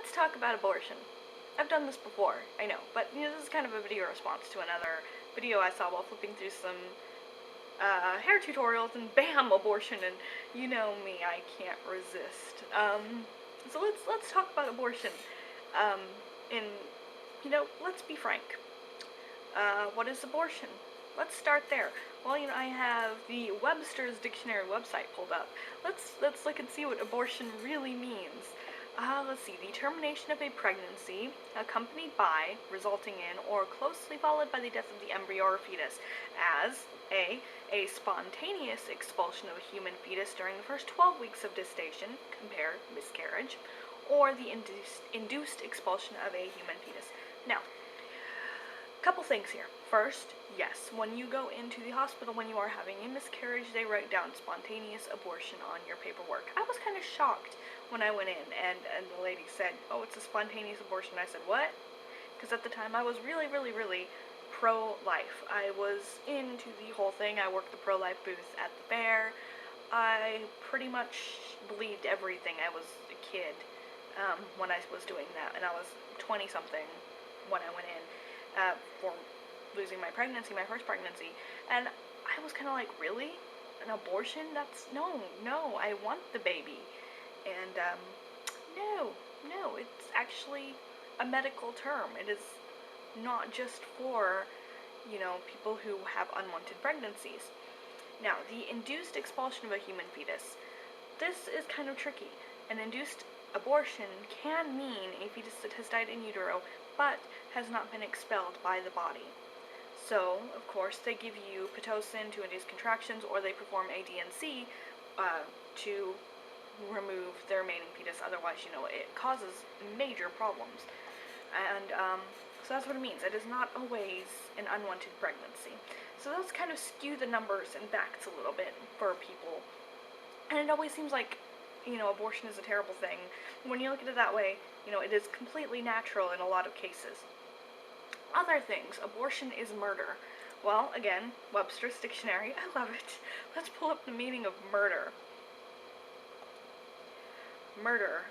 let's talk about abortion. I've done this before, I know, but this is kind of a video response to another video I saw while flipping through some hair tutorials, and bam, abortion, and you know me, I can't resist. So let's talk about abortion. And let's be frank. What is abortion? Let's start there. Well, I have the Webster's Dictionary website pulled up. Let's look and see what abortion really means. Let's see. The termination of a pregnancy accompanied by, resulting in, or closely followed by the death of the embryo or fetus, as a spontaneous expulsion of a human fetus during the first 12 weeks of gestation, compare miscarriage, or the induced expulsion of a human fetus. Now, couple things here. First, yes, when you go into the hospital when you are having a miscarriage, they write down spontaneous abortion on your paperwork. I was kind of shocked when I went in and the lady said, oh, it's a spontaneous abortion. I said, what? Because at the time I was really pro-life. I was into the whole thing. I worked the pro-life booth at the fair. I pretty much believed everything. I was a kid when I was doing that, and I was 20-something when I went in. For losing my first pregnancy, and I was kind of like, really? An abortion? That's, no, I want the baby. And, no, it's actually a medical term. It is not just for, people who have unwanted pregnancies. Now, the induced expulsion of a human fetus. This is kind of tricky. An induced abortion can mean a fetus that has died in utero but has not been expelled by the body. So, of course, they give you Pitocin to induce contractions, or they perform a DNC to remove the remaining fetus. Otherwise, it causes major problems. And so that's what it means. It is not always an unwanted pregnancy. So those kind of skew the numbers and facts a little bit for people. And it always seems like abortion is a terrible thing. When you look at it that way, it is completely natural in a lot of cases. Other things, abortion is murder. Well, again, Webster's Dictionary, I love it. Let's pull up the meaning of murder. Murder,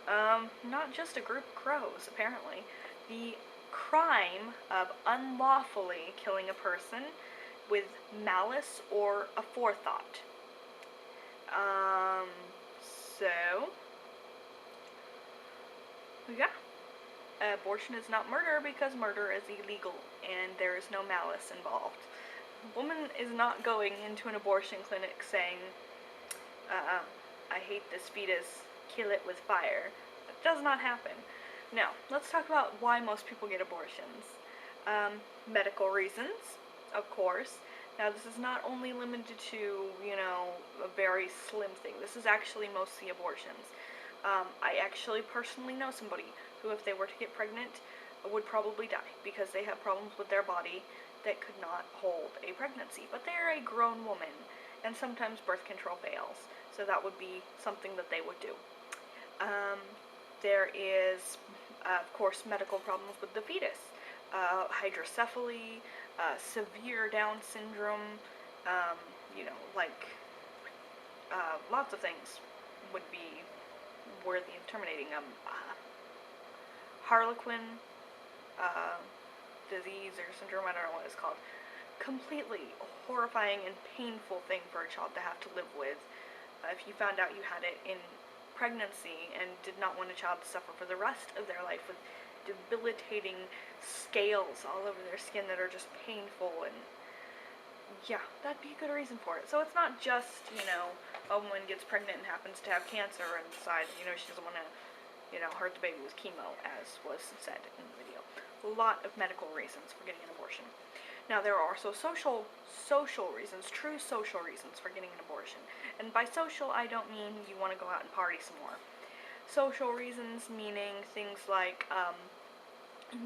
not just a group of crows, apparently. The crime of unlawfully killing a person with malice or aforethought. So, yeah, abortion is not murder because murder is illegal and there is no malice involved. A woman is not going into an abortion clinic saying, I hate this fetus, kill it with fire. That does not happen. Now, let's talk about why most people get abortions. Medical reasons, of course. Now, this is not only limited to, a very slim thing. This is actually mostly abortions. I actually personally know somebody who, if they were to get pregnant, would probably die because they have problems with their body that could not hold a pregnancy. But they're a grown woman, and sometimes birth control fails, so that would be something that they would do. There is, of course, medical problems with the fetus. Hydrocephaly, severe Down syndrome, lots of things would be worthy of terminating. Harlequin disease or syndrome, I don't know what it's called. Completely horrifying and painful thing for a child to have to live with. If you found out you had it in pregnancy and did not want a child to suffer for the rest of their life with debilitating scales all over their skin that are just painful, and yeah, that'd be a good reason for it. So it's not just, a woman gets pregnant and happens to have cancer and decides, she doesn't want to, hurt the baby with chemo, as was said in the video. A lot of medical reasons for getting an abortion. Now, there are also social reasons, true social reasons for getting an abortion. And by social, I don't mean you want to go out and party some more. Social reasons meaning things like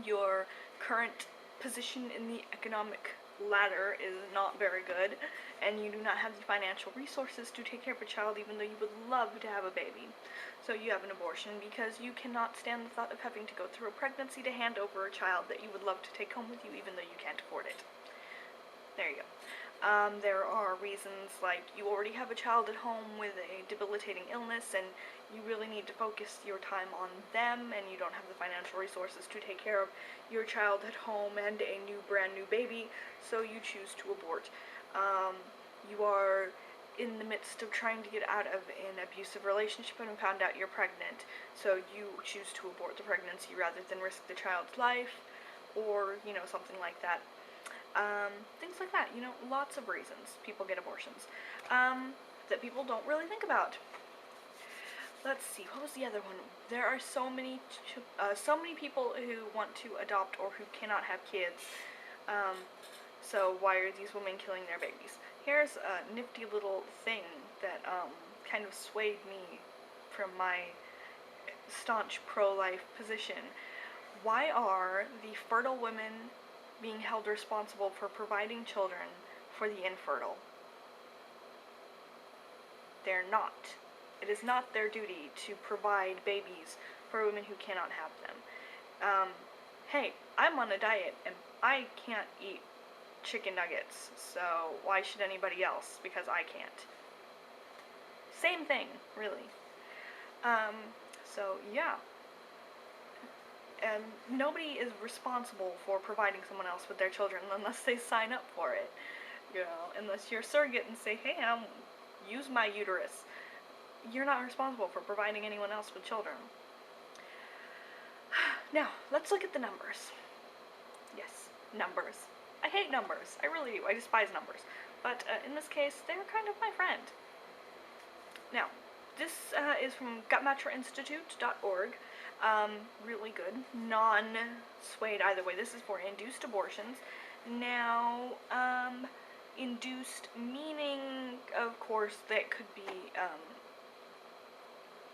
your current position in the economic ladder is not very good, and you do not have the financial resources to take care of a child even though you would love to have a baby. So you have an abortion because you cannot stand the thought of having to go through a pregnancy to hand over a child that you would love to take home with you even though you can't afford it. There you go. There are reasons like you already have a child at home with a debilitating illness and you really need to focus your time on them and you don't have the financial resources to take care of your child at home and a brand new baby, so you choose to abort. You are in the midst of trying to get out of an abusive relationship and found out you're pregnant, so you choose to abort the pregnancy rather than risk the child's life, or, something like that. Things like that, lots of reasons people get abortions, that people don't really think about. Let's see, what was the other one? There are so many people who want to adopt or who cannot have kids, so why are these women killing their babies? Here's a nifty little thing that, kind of swayed me from my staunch pro-life position. Why are the fertile women being held responsible for providing children for the infertile? They're not. It is not their duty to provide babies for women who cannot have them. Hey, I'm on a diet and I can't eat chicken nuggets, so why should anybody else? Because I can't. Same thing, really. So yeah. And nobody is responsible for providing someone else with their children unless they sign up for it. Unless you're a surrogate and say, hey, use my uterus. You're not responsible for providing anyone else with children. Now, let's look at the numbers. Yes, numbers. I hate numbers. I really do. I despise numbers. But in this case, they're kind of my friend. Now, this is from gutmatcherinstitute.org. Really good. Non-swayed either way. This is for induced abortions. Now, induced meaning, of course, that could be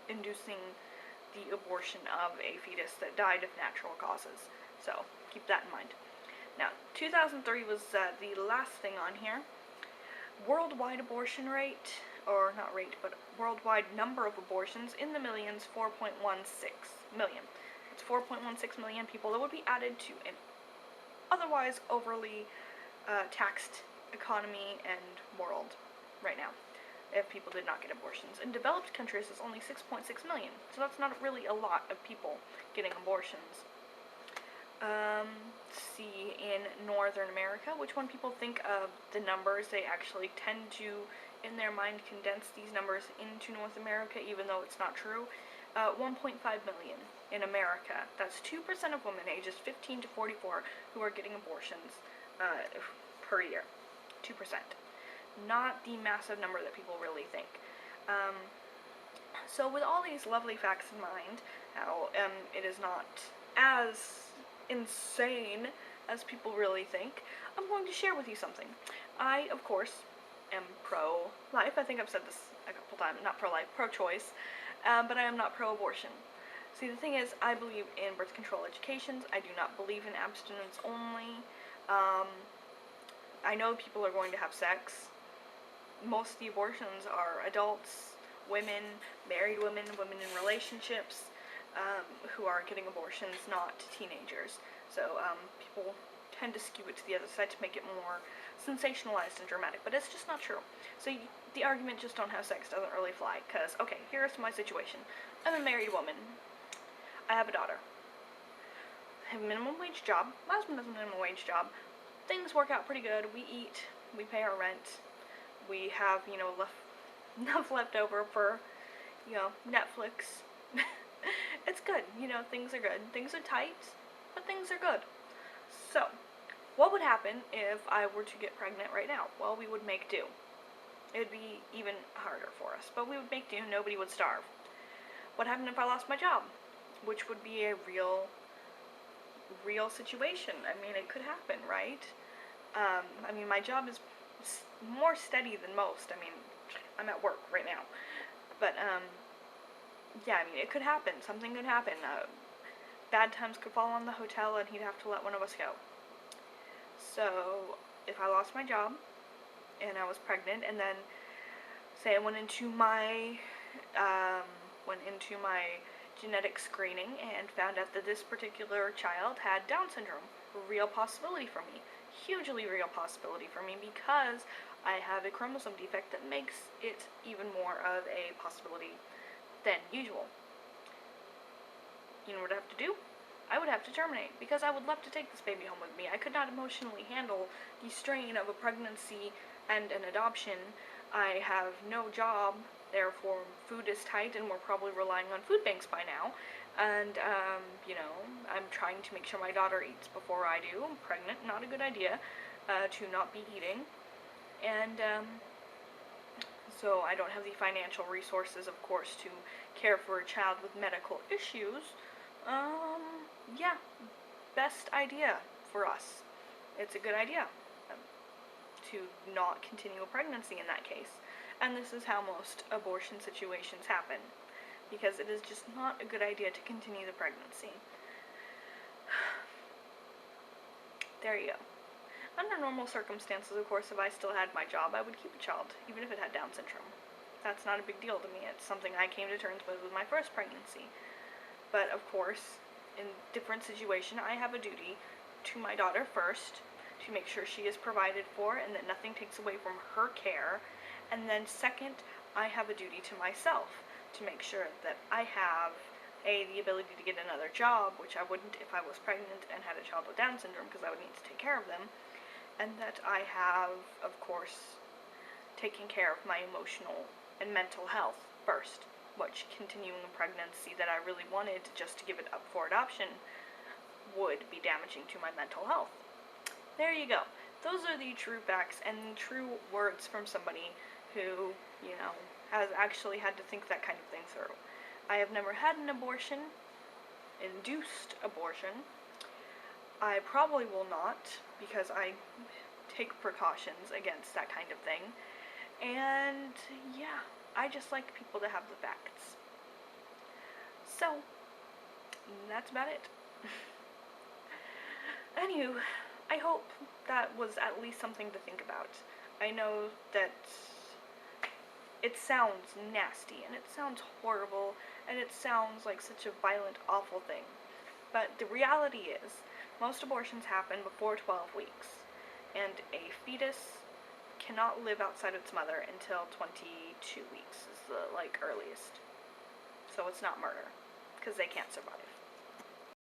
inducing the abortion of a fetus that died of natural causes. So, keep that in mind. Now, 2003 was the last thing on here. Worldwide abortion rate, or not rate, but worldwide number of abortions in the millions, 4.16 million. It's 4.16 million people that would be added to an otherwise overly taxed economy and world right now if people did not get abortions. In developed countries, it's only 6.6 million, so that's not really a lot of people getting abortions. See, in Northern America, which when people think of the numbers, they actually tend to, in their mind, condense these numbers into North America, even though it's not true. 1.5 million in America. That's 2% of women ages 15 to 44 who are getting abortions per year. 2%. Not the massive number that people really think. So with all these lovely facts in mind, how it is not as insane as people really think, I'm going to share with you something. I, of course, am pro-life. I think I've said this a couple times. Not pro-life, pro-choice. But I am not pro-abortion. See, the thing is, I believe in birth control educations. I do not believe in abstinence only. I know people are going to have sex. Most of the abortions are adults, women, married women, women in relationships, who are getting abortions, not teenagers. So people tend to skew it to the other side to make it more sensationalized and dramatic, but it's just not true. So the argument just don't have sex doesn't really fly, because, okay, here's my situation. I'm a married woman. I have a daughter. I have a minimum wage job. My husband has a minimum wage job. Things work out pretty good. We eat. We pay our rent. We have, enough left over for, Netflix. It's good. Things are good. Things are tight, but things are good. So, what would happen if I were to get pregnant right now? Well, we would make do. It would be even harder for us, but we would make do. Nobody would starve. What happened if I lost my job? Which would be a real situation. I mean, it could happen, right? My job is more steady than most. I'm at work right now. But, yeah, it could happen. Something could happen. Bad times could fall on the hotel and he'd have to let one of us go. So, if I lost my job and I was pregnant, and then say I went into my genetic screening and found out that this particular child had Down syndrome, a real possibility for me. hugely real possibility for me because I have a chromosome defect that makes it even more of a possibility than usual. You know what I have to do? I would have to terminate because I would love to take this baby home with me. I could not emotionally handle the strain of a pregnancy and an adoption. I have no job, therefore food is tight and we're probably relying on food banks by now. And, I'm trying to make sure my daughter eats before I do. I'm pregnant, not a good idea to not be eating. And, so I don't have the financial resources, of course, to care for a child with medical issues. Yeah, best idea for us. It's a good idea to not continue a pregnancy in that case. And this is how most abortion situations happen, because it is just not a good idea to continue the pregnancy. There you go. Under normal circumstances, of course, if I still had my job, I would keep a child, even if it had Down syndrome. That's not a big deal to me. It's something I came to terms with my first pregnancy. But, of course, in different situation, I have a duty to my daughter first, to make sure she is provided for and that nothing takes away from her care. And then second, I have a duty to myself to make sure that I have the ability to get another job, which I wouldn't if I was pregnant and had a child with Down syndrome because I would need to take care of them, and that I have, of course, taken care of my emotional and mental health first, which continuing a pregnancy that I really wanted just to give it up for adoption would be damaging to my mental health. There you go. Those are the true facts and true words from somebody who, has actually had to think that kind of thing through. I have never had an abortion, induced abortion. I probably will not, because I take precautions against that kind of thing. And yeah, I just like people to have the facts. So, that's about it. Anywho, I hope that was at least something to think about. I know that it sounds nasty, and it sounds horrible, and it sounds like such a violent, awful thing. But the reality is, most abortions happen before 12 weeks, and a fetus cannot live outside its mother until 22 weeks is the, earliest. So it's not murder, because they can't survive.